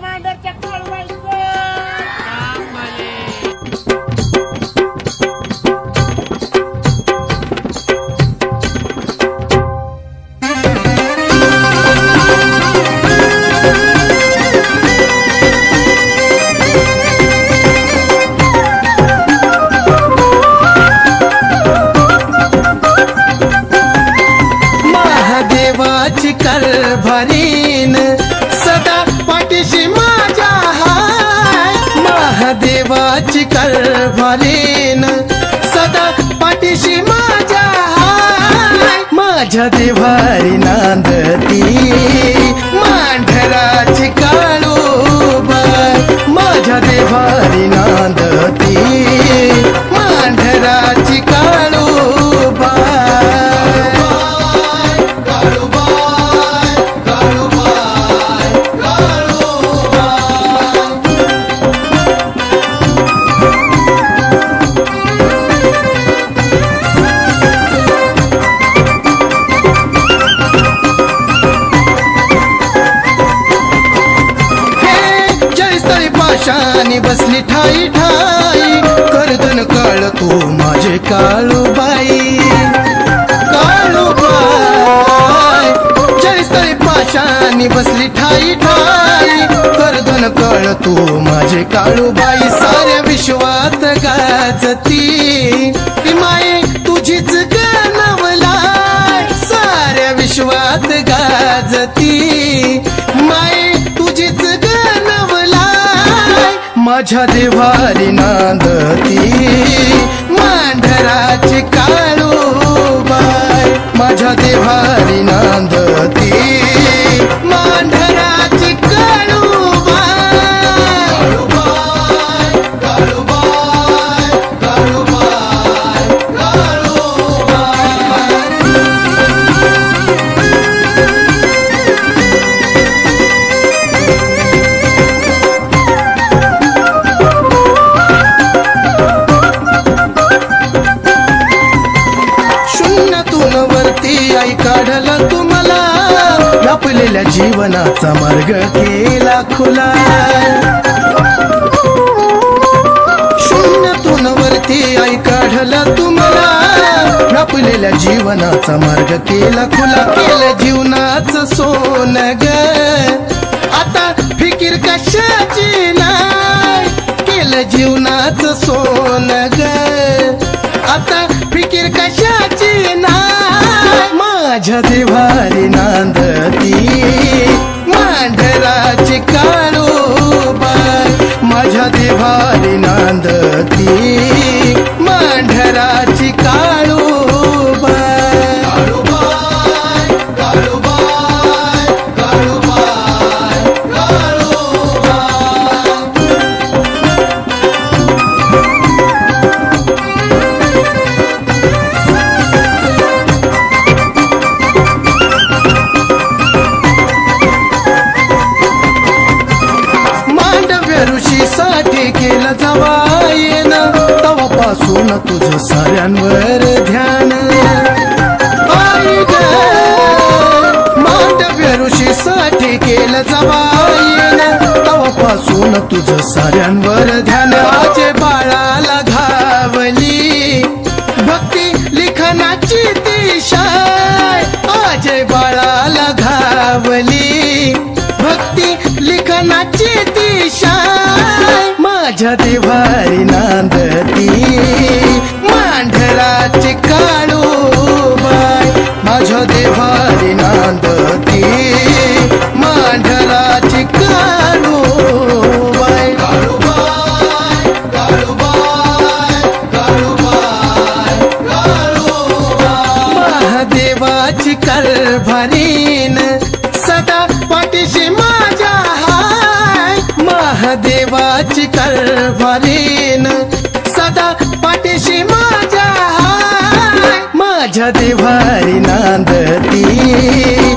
मांडरच्या काळूबाईचं कारभारीन सदा पाठीशी माझ्या हाय महादेवाची कारभारीन सदा पाठीशी माझ्या हाय माझ्या देवारी नांदती मांढराची काळूबाई माझ्या देवारी नांदती मांढराची काळूबाई शानी बसली ठाई ठाई करदन काळ तू माझे काळूबाई काळूबाई जयस्तरी पाशानी बसली ठाई ठाई करदन काळ तू माझे काळूबाई साऱ्या विश्वात गाजती माये तुझीच गाणवलाय साऱ्या विश्वात गाजती माये तुझीच माझ्या देवारी नांदती मांढराची काळूबाई माझ्या देवारी नांदती मांढराची आई काढला तुम्हाला व्यापलेल्या जीवनाचा मार्ग केला खुला शून्यातून वरती आई काढला तुम्हाला व्यापलेल्या जीवनाचा मार्ग केला खुला केलं जीवनाचं सोन ग आता फिकीर कशाची नाही केलं जीवनाचं सोन ग आता फिकीर कशाची नाही माझ्या देवारी नांदती मांढराची काळूबाई माझ्या देवारी नांदती मांढराची काळूबाई काळूबाई काळूबाई साठी केलं जवायन तवापासून तुझं साऱ्यांवर ध्यान आई ग मांडव्य ऋषीसाठी केलं जवायन तवापासून तुझं साऱ्यांवर ध्यान आजे बाळाला घावली भक्ती लिखाणाची दिशाय आजे बाळाला घावली भक्ती लिखाणाची दिशा माझ्या देवारी नांदती मांढराची काळूबाई माझ्या देवारी नांदती मांढराची काळूबाई काळूबाई काळूबाई काळूबाई काळूबाई महादेवाची कारभारीन सदा पाठीशी माझ्या हाय महादेवाची कारभारीन सदा पाठीशी माझ्या हाय माझ्या देवारी नांदती